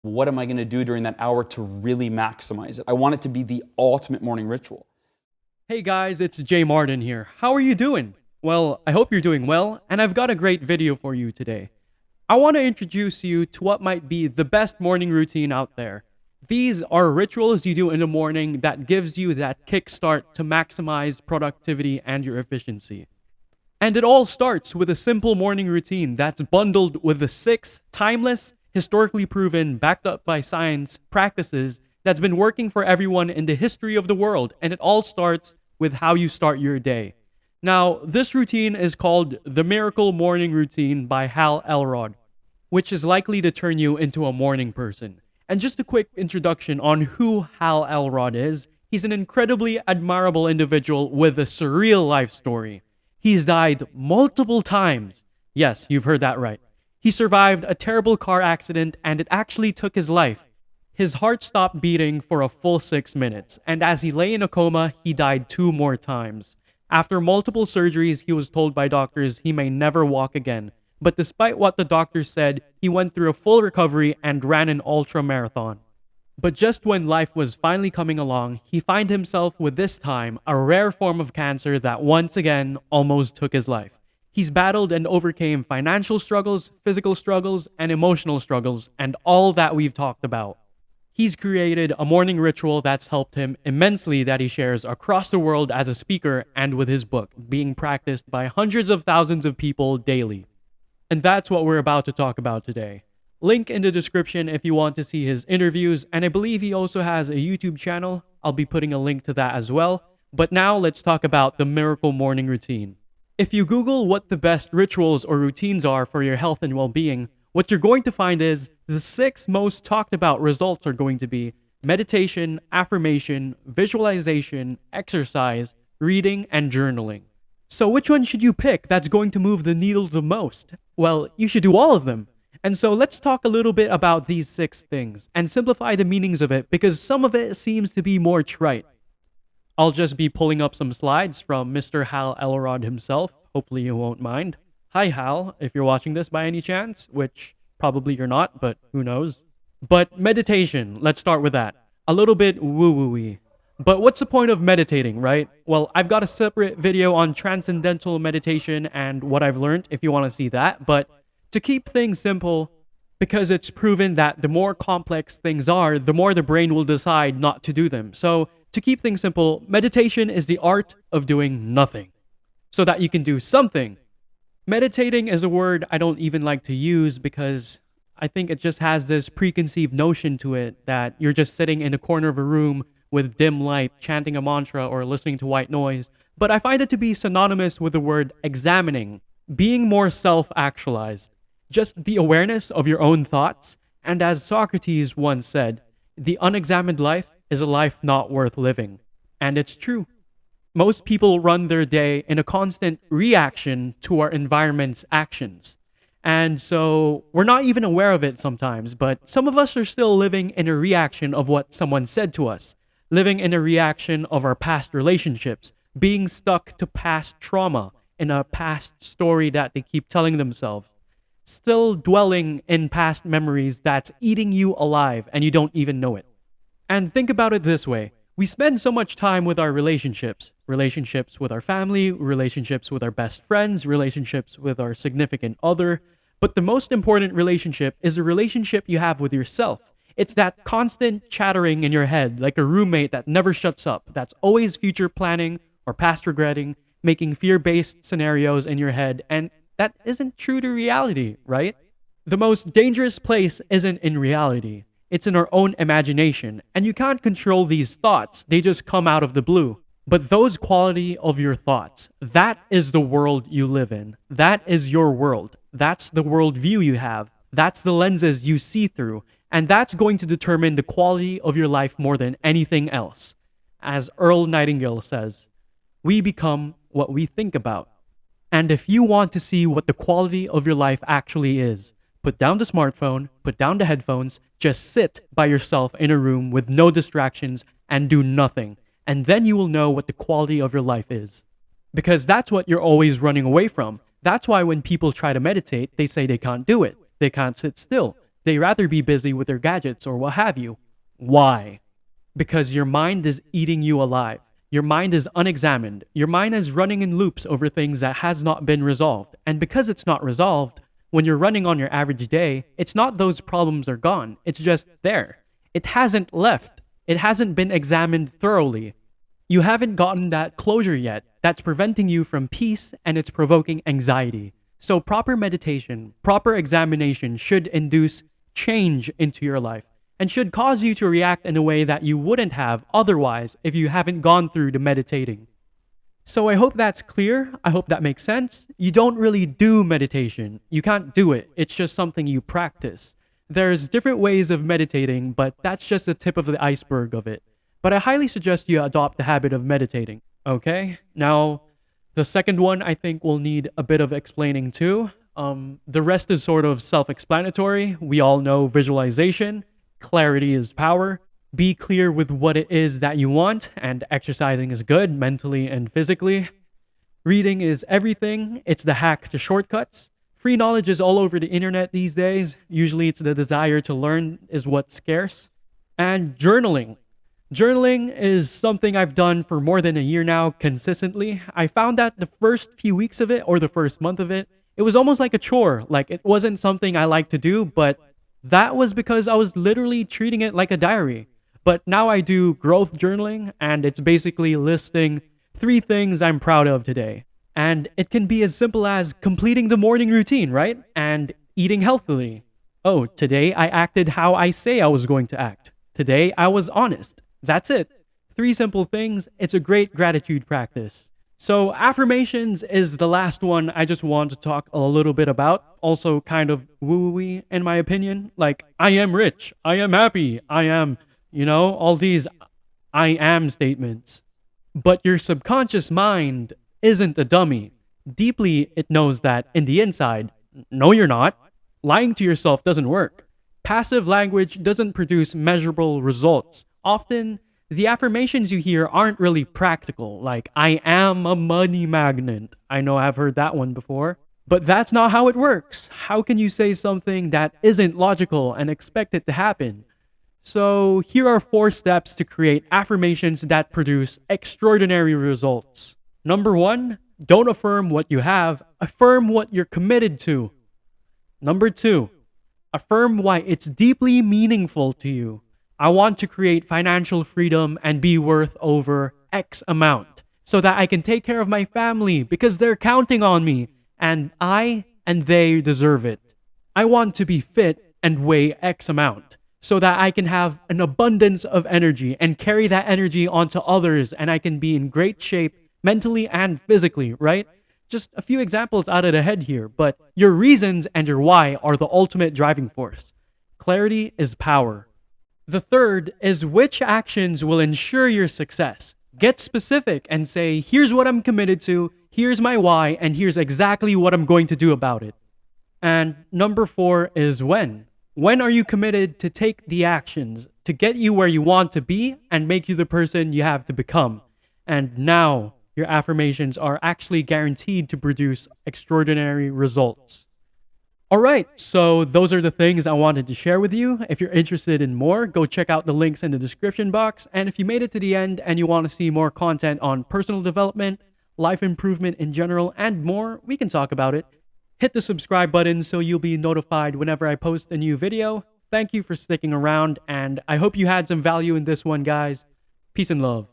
What am I going to do during that hour to really maximize it? I want it to be the ultimate morning ritual. Hey guys, it's Jay Martin here. How are you doing? Well, I hope you're doing well, and I've got a great video for you today. I want to introduce you to what might be the best morning routine out there. These are rituals you do in the morning that gives you that kickstart to maximize productivity and your efficiency. And it all starts with a simple morning routine that's bundled with the 6 timeless, historically proven, backed up by science practices that's been working for everyone in the history of the world. And it all starts with how you start your day. Now, this routine is called the Miracle Morning Routine by Hal Elrod, which is likely to turn you into a morning person. And just a quick introduction on who Hal Elrod is. He's an incredibly admirable individual with a surreal life story. He's died multiple times. Yes, you've heard that right. He survived a terrible car accident and it actually took his life. His heart stopped beating for a full 6 minutes, and as he lay in a coma, he died 2 more times. After multiple surgeries, he was told by doctors he may never walk again. But despite what the doctors said, he went through a full recovery and ran an ultra marathon. But just when life was finally coming along, he found himself with this time a rare form of cancer that once again almost took his life. He's battled and overcame financial struggles, physical struggles, and emotional struggles, and all that we've talked about. He's created a morning ritual that's helped him immensely that he shares across the world as a speaker and with his book, being practiced by hundreds of thousands of people daily. And that's what we're about to talk about today. Link in the description if you want to see his interviews, and I believe he also has a YouTube channel. I'll be putting a link to that as well. But now let's talk about the Miracle Morning Routine. If you Google what the best rituals or routines are for your health and well-being, what you're going to find is the 6 most talked about results are going to be meditation, affirmation, visualization, exercise, reading, and journaling. So which one should you pick that's going to move the needle the most? Well, you should do all of them. And so let's talk a little bit about these 6 things and simplify the meanings of it because some of it seems to be more trite. I'll just be pulling up some slides from Mr. Hal Elrod himself. Hopefully you won't mind. Hi Hal, if you're watching this by any chance, which probably you're not, but who knows. But meditation, let's start with that. A little bit woo-woo-y. But what's the point of meditating, right? Well, I've got a separate video on transcendental meditation and what I've learned if you want to see that. But to keep things simple, because it's proven that the more complex things are, the more the brain will decide not to do them. So to keep things simple, meditation is the art of doing nothing so that you can do something. Meditating is a word I don't even like to use because I think it just has this preconceived notion to it that you're just sitting in a corner of a room with dim light, chanting a mantra or listening to white noise. But I find it to be synonymous with the word examining, being more self-actualized, just the awareness of your own thoughts. And as Socrates once said, the unexamined life is a life not worth living. And it's true. Most people run their day in a constant reaction to our environment's actions. And so we're not even aware of it sometimes, but some of us are still living in a reaction of what someone said to us, living in a reaction of our past relationships, being stuck to past trauma in a past story that they keep telling themselves, still dwelling in past memories that's eating you alive and you don't even know it. And think about it this way. We spend so much time with our relationships with our family, relationships with our best friends, relationships with our significant other. But the most important relationship is a relationship you have with yourself. It's that constant chattering in your head, like a roommate that never shuts up, that's always future planning or past regretting, making fear-based scenarios in your head, and that isn't true to reality, right? The most dangerous place isn't in reality. It's in our own imagination, and you can't control these thoughts. They just come out of the blue. But those quality of your thoughts, that is the world you live in. That is your world. That's the worldview you have. That's the lenses you see through. And that's going to determine the quality of your life more than anything else. As Earl Nightingale says, we become what we think about. And if you want to see what the quality of your life actually is, put down the smartphone, put down the headphones, just sit by yourself in a room with no distractions and do nothing. And then you will know what the quality of your life is. Because that's what you're always running away from. That's why when people try to meditate, they say they can't do it. They can't sit still. They rather be busy with their gadgets or what have you. Why? Because your mind is eating you alive. Your mind is unexamined. Your mind is running in loops over things that has not been resolved. And because it's not resolved, when you're running on your average day, it's not those problems are gone. It's just there. It hasn't left. It hasn't been examined thoroughly. You haven't gotten that closure yet. That's preventing you from peace and it's provoking anxiety. So proper meditation, proper examination should induce change into your life and should cause you to react in a way that you wouldn't have otherwise if you haven't gone through the meditating. So I hope that's clear. I hope that makes sense. You don't really do meditation. You can't do it. It's just something you practice. There's different ways of meditating, but that's just the tip of the iceberg of it. But I highly suggest you adopt the habit of meditating. Okay? Now, the second one I think will need a bit of explaining too. The rest is sort of self-explanatory. We all know visualization. Clarity is power. Be clear with what it is that you want, and exercising is good mentally and physically. Reading is everything. It's the hack to shortcuts. Free knowledge is all over the internet these days. Usually it's the desire to learn is what's scarce. And journaling. Journaling is something I've done for more than a year now consistently. I found that the first few weeks of it, or the first month of it, it was almost like a chore. Like it wasn't something I liked to do, but that was because I was literally treating it like a diary. But now I do growth journaling, and it's basically listing 3 things I'm proud of today. And it can be as simple as completing the morning routine, right? And eating healthily. Oh, today I acted how I say I was going to act. Today I was honest. That's it. 3 simple things. It's a great gratitude practice. So affirmations is the last one I just want to talk a little bit about. Also kind of woo-woo-y in my opinion. Like, I am rich. I am happy. I am, all these I am statements. But your subconscious mind isn't a dummy. Deeply, it knows that in the inside, no, you're not. Lying to yourself doesn't work. Passive language doesn't produce measurable results. Often, the affirmations you hear aren't really practical, like, I am a money magnet. I know I've heard that one before. But that's not how it works. How can you say something that isn't logical and expect it to happen? So, here are 4 steps to create affirmations that produce extraordinary results. Number 1, don't affirm what you have, affirm what you're committed to. Number 2, affirm why it's deeply meaningful to you. I want to create financial freedom and be worth over X amount so that I can take care of my family because they're counting on me and I and they deserve it. I want to be fit and weigh X amount so that I can have an abundance of energy and carry that energy onto others and I can be in great shape mentally and physically, right? Just a few examples out of the head here, but your reasons and your why are the ultimate driving force. Clarity is power. The third is which actions will ensure your success. Get specific and say, here's what I'm committed to, here's my why, and here's exactly what I'm going to do about it. And number 4 is when. When are you committed to take the actions to get you where you want to be and make you the person you have to become? And now your affirmations are actually guaranteed to produce extraordinary results. Alright, so those are the things I wanted to share with you. If you're interested in more, go check out the links in the description box. And if you made it to the end and you want to see more content on personal development, life improvement in general, and more, we can talk about it. Hit the subscribe button so you'll be notified whenever I post a new video. Thank you for sticking around, and I hope you had some value in this one, guys. Peace and love.